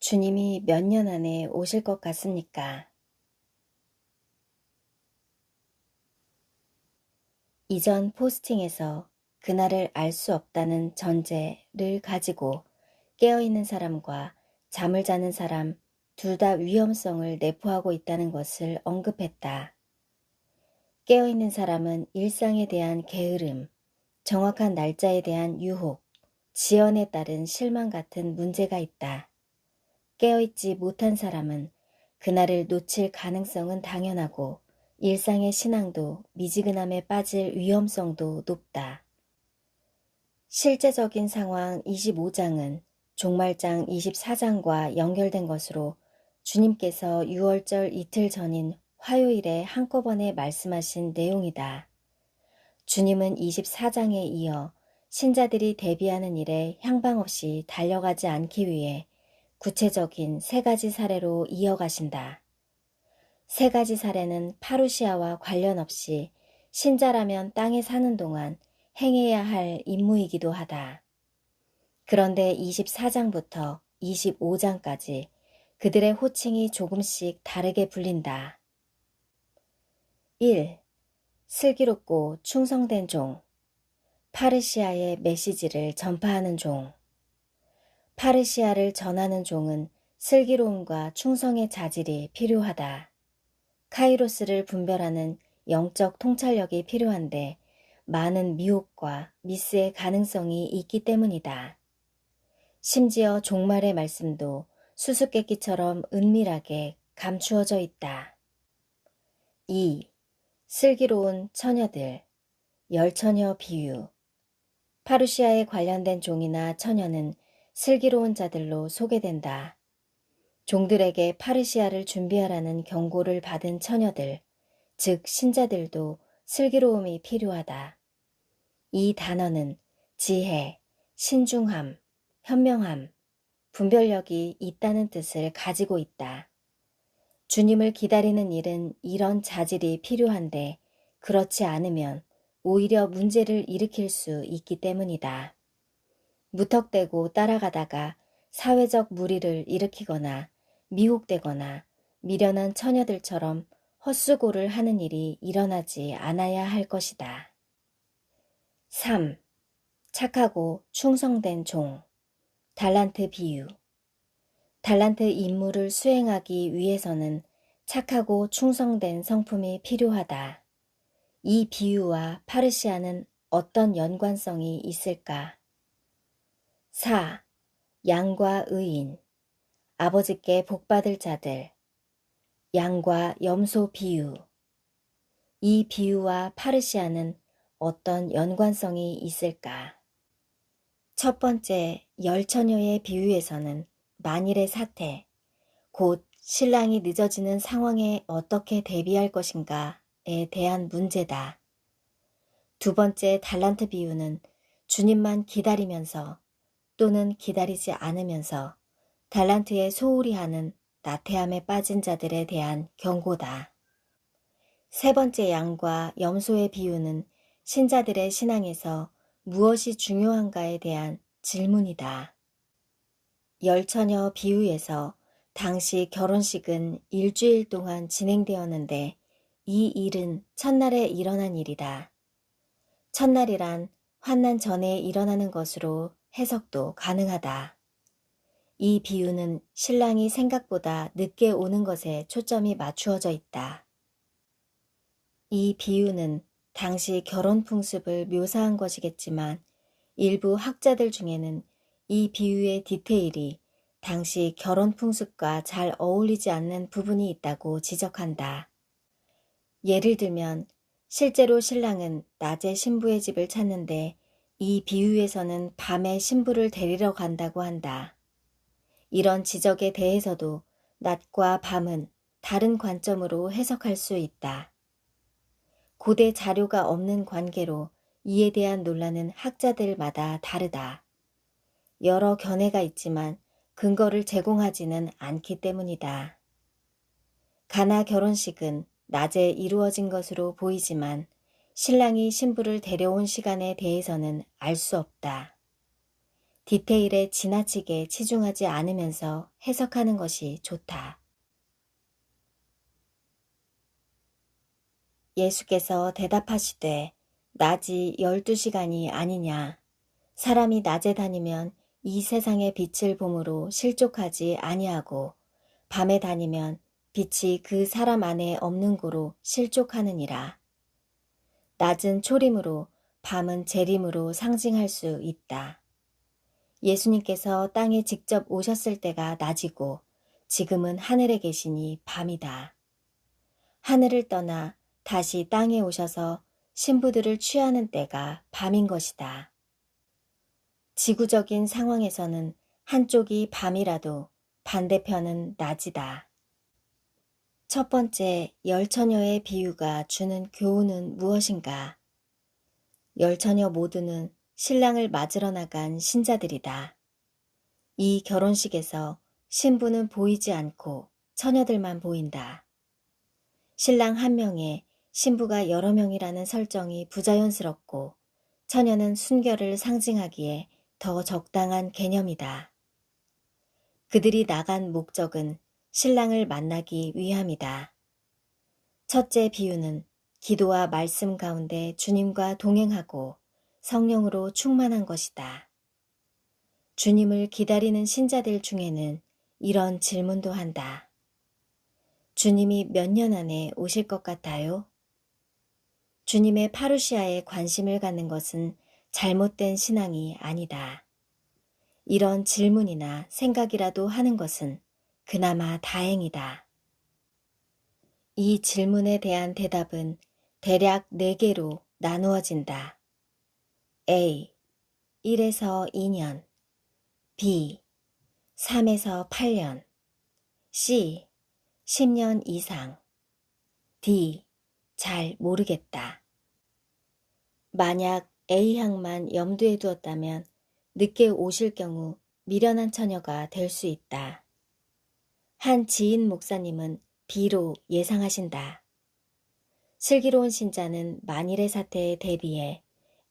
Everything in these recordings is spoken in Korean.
주님이 몇 년 안에 오실 것 같습니까? 이전 포스팅에서 그날을 알 수 없다는 전제를 가지고 깨어있는 사람과 잠을 자는 사람 둘 다 위험성을 내포하고 있다는 것을 언급했다. 깨어있는 사람은 일상에 대한 게으름, 정확한 날짜에 대한 유혹, 지연에 따른 실망 같은 문제가 있다. 깨어있지 못한 사람은 그날을 놓칠 가능성은 당연하고 일상의 신앙도 미지근함에 빠질 위험성도 높다. 실제적인 상황 25장은 종말장 24장과 연결된 것으로 주님께서 유월절 이틀 전인 화요일에 한꺼번에 말씀하신 내용이다. 주님은 24장에 이어 신자들이 대비하는 일에 향방 없이 달려가지 않기 위해 구체적인 세 가지 사례로 이어가신다. 세 가지 사례는 파루시아와 관련 없이 신자라면 땅에 사는 동안 행해야 할 임무이기도 하다. 그런데 24장부터 25장까지 그들의 호칭이 조금씩 다르게 불린다. 1. 슬기롭고 충성된 종. 파르시아의 메시지를 전파하는 종. 파르시아를 전하는 종은 슬기로움과 충성의 자질이 필요하다. 카이로스를 분별하는 영적 통찰력이 필요한데 많은 미혹과 미스의 가능성이 있기 때문이다. 심지어 종말의 말씀도 수수께끼처럼 은밀하게 감추어져 있다. 2. 슬기로운 처녀들, 열처녀 비유. 파루시아에 관련된 종이나 처녀는 슬기로운 자들로 소개된다. 종들에게 파르시아를 준비하라는 경고를 받은 처녀들, 즉 신자들도 슬기로움이 필요하다. 이 단어는 지혜, 신중함, 현명함, 분별력이 있다는 뜻을 가지고 있다. 주님을 기다리는 일은 이런 자질이 필요한데 그렇지 않으면 오히려 문제를 일으킬 수 있기 때문이다. 무턱대고 따라가다가 사회적 무리를 일으키거나 미혹되거나 미련한 처녀들처럼 헛수고를 하는 일이 일어나지 않아야 할 것이다. 3. 착하고 충성된 종. 달란트 비유. 달란트 임무를 수행하기 위해서는 착하고 충성된 성품이 필요하다. 이 비유와 파르시아는 어떤 연관성이 있을까? 4. 양과 의인. 아버지께 복받을 자들. 양과 염소 비유. 이 비유와 파르시아는 어떤 연관성이 있을까? 첫 번째 열처녀의 비유에서는 만일의 사태, 곧 신랑이 늦어지는 상황에 어떻게 대비할 것인가에 대한 문제다. 두 번째 달란트 비유는 주님만 기다리면서 또는 기다리지 않으면서 달란트에 소홀히 하는 나태함에 빠진 자들에 대한 경고다. 세 번째 양과 염소의 비유는 신자들의 신앙에서 무엇이 중요한가에 대한 질문이다. 열처녀 비유에서 당시 결혼식은 일주일 동안 진행되었는데 이 일은 첫날에 일어난 일이다. 첫날이란 환난 전에 일어나는 것으로 해석도 가능하다. 이 비유는 신랑이 생각보다 늦게 오는 것에 초점이 맞추어져 있다. 이 비유는 당시 결혼 풍습을 묘사한 것이겠지만 일부 학자들 중에는 이 비유의 디테일이 당시 결혼 풍습과 잘 어울리지 않는 부분이 있다고 지적한다. 예를 들면 실제로 신랑은 낮에 신부의 집을 찾는데 이 비유에서는 밤에 신부를 데리러 간다고 한다. 이런 지적에 대해서도 낮과 밤은 다른 관점으로 해석할 수 있다. 고대 자료가 없는 관계로 이에 대한 논란은 학자들마다 다르다. 여러 견해가 있지만 근거를 제공하지는 않기 때문이다. 가나 결혼식은 낮에 이루어진 것으로 보이지만 신랑이 신부를 데려온 시간에 대해서는 알 수 없다. 디테일에 지나치게 치중하지 않으면서 해석하는 것이 좋다. 예수께서 대답하시되 낮이 12시간이 아니냐. 사람이 낮에 다니면 이 세상의 빛을 보므로 실족하지 아니하고 밤에 다니면 빛이 그 사람 안에 없는 고로 실족하느니라. 낮은 초림으로 밤은 재림으로 상징할 수 있다. 예수님께서 땅에 직접 오셨을 때가 낮이고 지금은 하늘에 계시니 밤이다. 하늘을 떠나 다시 땅에 오셔서 신부들을 취하는 때가 밤인 것이다. 지구적인 상황에서는 한쪽이 밤이라도 반대편은 낮이다. 첫 번째, 열처녀의 비유가 주는 교훈은 무엇인가? 열처녀 모두는 신랑을 맞으러 나간 신자들이다. 이 결혼식에서 신부는 보이지 않고 처녀들만 보인다. 신랑 한 명에 신부가 여러 명이라는 설정이 부자연스럽고 처녀는 순결을 상징하기에 더 적당한 개념이다. 그들이 나간 목적은 신랑을 만나기 위함이다. 첫째 비유는 기도와 말씀 가운데 주님과 동행하고 성령으로 충만한 것이다. 주님을 기다리는 신자들 중에는 이런 질문도 한다. 주님이 몇 년 안에 오실 것 같아요? 주님의 파루시아에 관심을 갖는 것은 잘못된 신앙이 아니다. 이런 질문이나 생각이라도 하는 것은 그나마 다행이다. 이 질문에 대한 대답은 대략 4개로 나누어진다. A. 1에서 2년 B. 3에서 8년 C. 10년 이상 D. 잘 모르겠다. 만약 A항만 염두에 두었다면 늦게 오실 경우 미련한 처녀가 될 수 있다. 한 지인 목사님은 B로 예상하신다. 슬기로운 신자는 만일의 사태에 대비해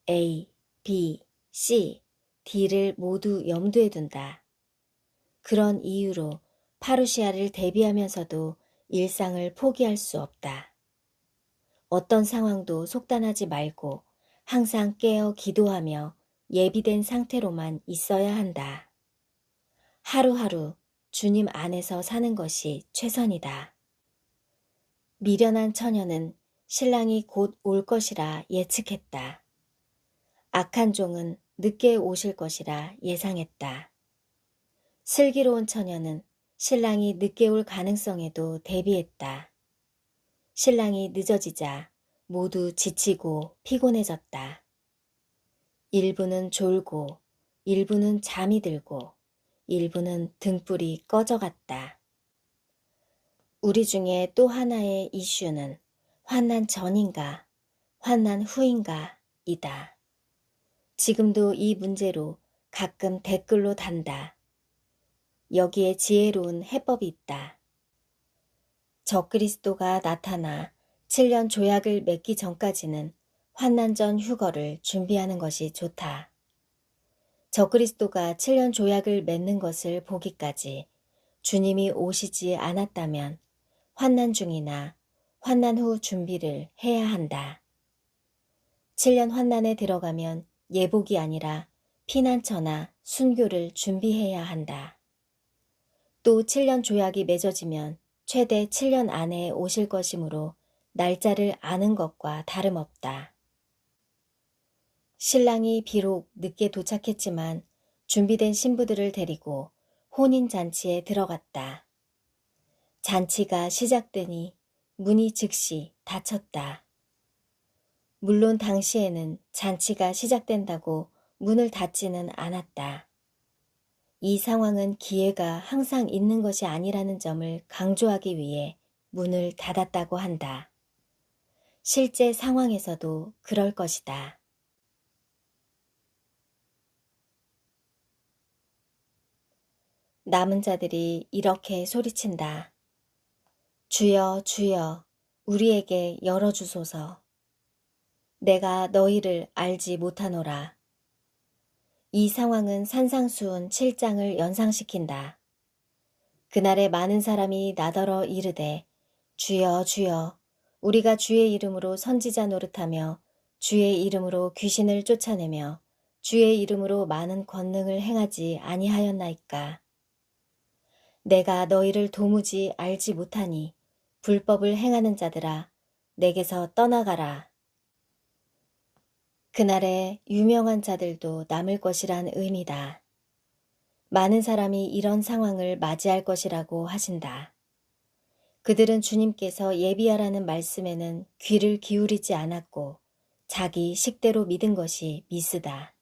A, B, C, D를 모두 염두에 둔다. 그런 이유로 파루시아를 대비하면서도 일상을 포기할 수 없다. 어떤 상황도 속단하지 말고 항상 깨어 기도하며 예비된 상태로만 있어야 한다. 하루하루 주님 안에서 사는 것이 최선이다. 미련한 처녀는 신랑이 곧 올 것이라 예측했다. 악한 종은 늦게 오실 것이라 예상했다. 슬기로운 처녀는 신랑이 늦게 올 가능성에도 대비했다. 신랑이 늦어지자 모두 지치고 피곤해졌다. 일부는 졸고, 일부는 잠이 들고, 일부는 등불이 꺼져갔다. 우리 중에 또 하나의 이슈는 환난 전인가, 환난 후인가 이다. 지금도 이 문제로 가끔 댓글로 단다. 여기에 지혜로운 해법이 있다. 적그리스도가 나타나 7년 조약을 맺기 전까지는 환난 전 휴거를 준비하는 것이 좋다. 적그리스도가 7년 조약을 맺는 것을 보기까지 주님이 오시지 않았다면 환난 중이나 환난 후 준비를 해야 한다. 7년 환난에 들어가면 예복이 아니라 피난처나 순교를 준비해야 한다. 또 7년 조약이 맺어지면 최대 7년 안에 오실 것이므로 날짜를 아는 것과 다름없다. 신랑이 비록 늦게 도착했지만 준비된 신부들을 데리고 혼인잔치에 들어갔다. 잔치가 시작되니 문이 즉시 닫혔다. 물론 당시에는 잔치가 시작된다고 문을 닫지는 않았다. 이 상황은 기회가 항상 있는 것이 아니라는 점을 강조하기 위해 문을 닫았다고 한다. 실제 상황에서도 그럴 것이다. 남은 자들이 이렇게 소리친다. 주여, 주여, 우리에게 열어주소서. 내가 너희를 알지 못하노라. 이 상황은 산상수훈 7장을 연상시킨다. 그날에 많은 사람이 나더러 이르되 주여 주여 우리가 주의 이름으로 선지자 노릇하며 주의 이름으로 귀신을 쫓아내며 주의 이름으로 많은 권능을 행하지 아니하였나이까. 내가 너희를 도무지 알지 못하니 불법을 행하는 자들아 내게서 떠나가라. 그날에 유명한 자들도 남을 것이란 의미다. 많은 사람이 이런 상황을 맞이할 것이라고 하신다. 그들은 주님께서 예비하라는 말씀에는 귀를 기울이지 않았고 자기 식대로 믿은 것이 미스다.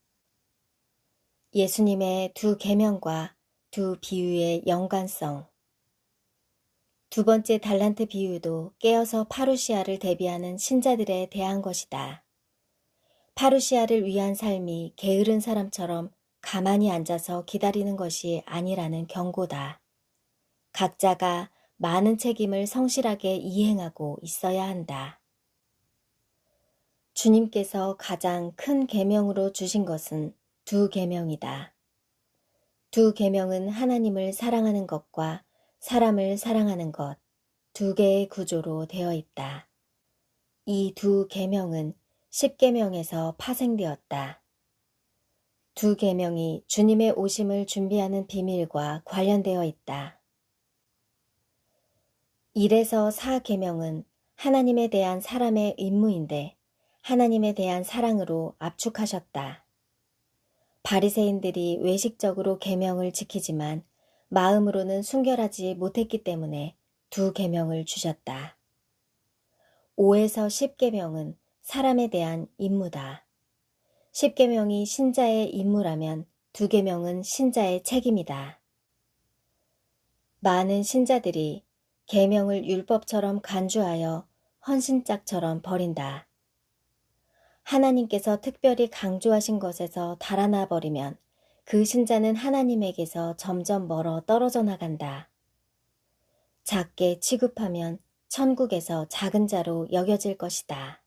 예수님의 두 계명과 두 비유의 연관성. 두 번째 달란트 비유도 깨어서 파루시아를 대비하는 신자들에 대한 것이다. 파루시아를 위한 삶이 게으른 사람처럼 가만히 앉아서 기다리는 것이 아니라는 경고다. 각자가 많은 책임을 성실하게 이행하고 있어야 한다. 주님께서 가장 큰 계명으로 주신 것은 두 계명이다. 두 계명은 하나님을 사랑하는 것과 사람을 사랑하는 것, 두 개의 구조로 되어 있다. 이 두 계명은 십계명에서 파생되었다. 두 계명이 주님의 오심을 준비하는 비밀과 관련되어 있다. 1에서 4계명은 하나님에 대한 사람의 임무인데 하나님에 대한 사랑으로 압축하셨다. 바리새인들이 외식적으로 계명을 지키지만 마음으로는 순결하지 못했기 때문에 두 계명을 주셨다. 5에서 10계명은 사람에 대한 임무다. 10계명이 신자의 임무라면 두 계명은 신자의 책임이다. 많은 신자들이 계명을 율법처럼 간주하여 헌신짝처럼 버린다. 하나님께서 특별히 강조하신 것에서 달아나 버리면 그 신자는 하나님에게서 점점 멀어 떨어져 나간다. 작게 취급하면 천국에서 작은 자로 여겨질 것이다.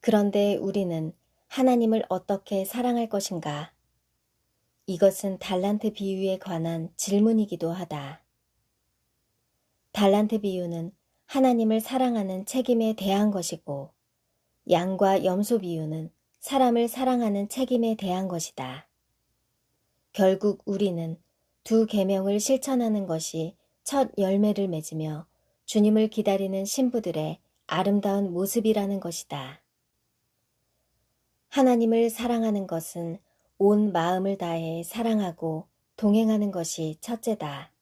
그런데 우리는 하나님을 어떻게 사랑할 것인가? 이것은 달란트 비유에 관한 질문이기도 하다. 달란트 비유는 하나님을 사랑하는 책임에 대한 것이고 양과 염소 비유는 사람을 사랑하는 책임에 대한 것이다. 결국 우리는 두 계명을 실천하는 것이 첫 열매를 맺으며 주님을 기다리는 신부들의 아름다운 모습이라는 것이다. 하나님을 사랑하는 것은 온 마음을 다해 사랑하고 동행하는 것이 첫째다.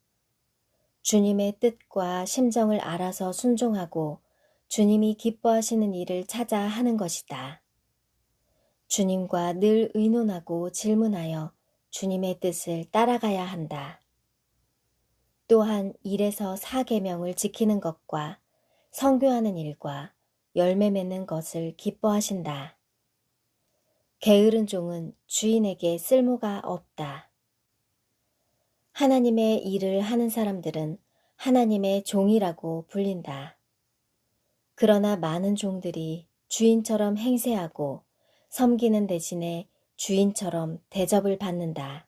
주님의 뜻과 심정을 알아서 순종하고 주님이 기뻐하시는 일을 찾아 하는 것이다. 주님과 늘 의논하고 질문하여 주님의 뜻을 따라가야 한다. 또한 1에서 4계명을 지키는 것과 선교하는 일과 열매 맺는 것을 기뻐하신다. 게으른 종은 주인에게 쓸모가 없다. 하나님의 일을 하는 사람들은 하나님의 종이라고 불린다. 그러나 많은 종들이 주인처럼 행세하고 섬기는 대신에 주인처럼 대접을 받는다.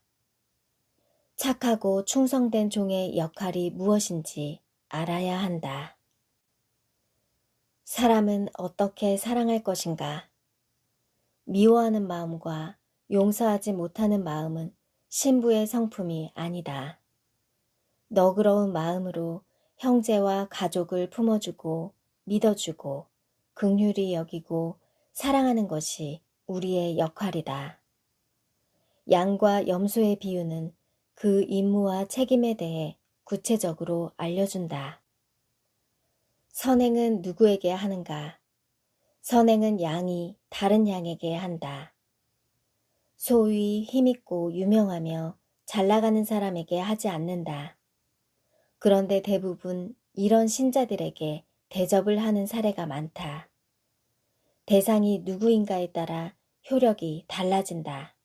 착하고 충성된 종의 역할이 무엇인지 알아야 한다. 사람은 어떻게 사랑할 것인가? 미워하는 마음과 용서하지 못하는 마음은 신부의 성품이 아니다. 너그러운 마음으로 형제와 가족을 품어주고 믿어주고 긍휼히 여기고 사랑하는 것이 우리의 역할이다. 양과 염소의 비유는 그 임무와 책임에 대해 구체적으로 알려준다. 선행은 누구에게 하는가? 선행은 양이 다른 양에게 한다. 소위 힘있고 유명하며 잘나가는 사람에게 하지 않는다. 그런데 대부분 이런 신자들에게 대접을 하는 사례가 많다. 대상이 누구인가에 따라 효력이 달라진다.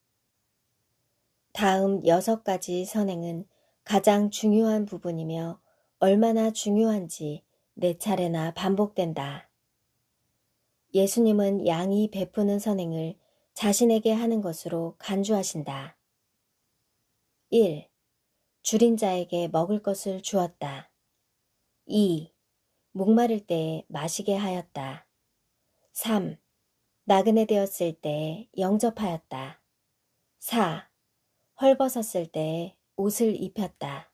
다음 6가지 선행은 가장 중요한 부분이며 얼마나 중요한지 4차례나 반복된다. 예수님은 양이 베푸는 선행을 자신에게 하는 것으로 간주하신다. 1. 줄인 자에게 먹을 것을 주었다. 2. 목마를 때에 마시게 하였다. 3. 나그네 되었을 때에 영접하였다. 4. 헐벗었을 때에 옷을 입혔다.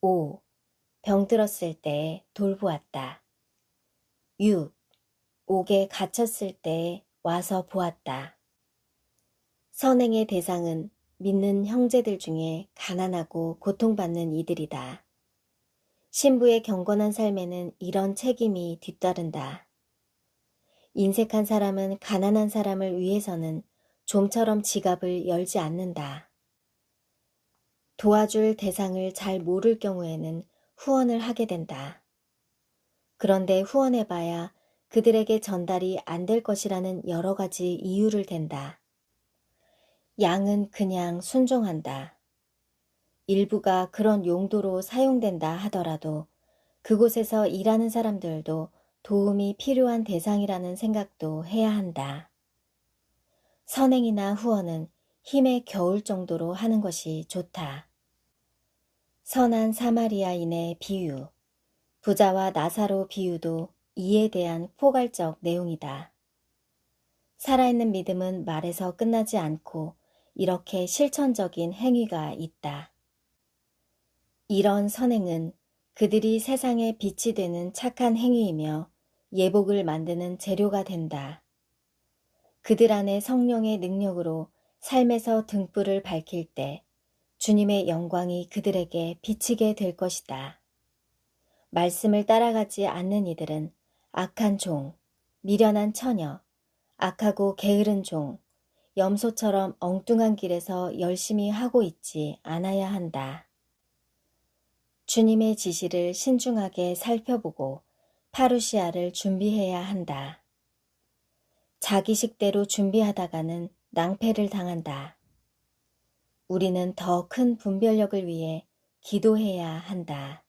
5. 병들었을 때에 돌보았다. 6. 옥에 갇혔을 때에 와서 보았다. 선행의 대상은 믿는 형제들 중에 가난하고 고통받는 이들이다. 신부의 경건한 삶에는 이런 책임이 뒤따른다. 인색한 사람은 가난한 사람을 위해서는 좀처럼 지갑을 열지 않는다. 도와줄 대상을 잘 모를 경우에는 후원을 하게 된다. 그런데 후원해봐야 그들에게 전달이 안 될 것이라는 여러 가지 이유를 댄다. 양은 그냥 순종한다. 일부가 그런 용도로 사용된다 하더라도 그곳에서 일하는 사람들도 도움이 필요한 대상이라는 생각도 해야 한다. 선행이나 후원은 힘에 겨울 정도로 하는 것이 좋다. 선한 사마리아인의 비유, 부자와 나사로 비유도 이에 대한 포괄적 내용이다. 살아있는 믿음은 말에서 끝나지 않고 이렇게 실천적인 행위가 있다. 이런 선행은 그들이 세상에 빛이 되는 착한 행위이며 예복을 만드는 재료가 된다. 그들 안에 성령의 능력으로 삶에서 등불을 밝힐 때 주님의 영광이 그들에게 비치게 될 것이다. 말씀을 따라가지 않는 이들은 악한 종, 미련한 처녀, 악하고 게으른 종, 염소처럼 엉뚱한 길에서 열심히 하고 있지 않아야 한다. 주님의 지시를 신중하게 살펴보고 파루시아를 준비해야 한다. 자기 식대로 준비하다가는 낭패를 당한다. 우리는 더 큰 분별력을 위해 기도해야 한다.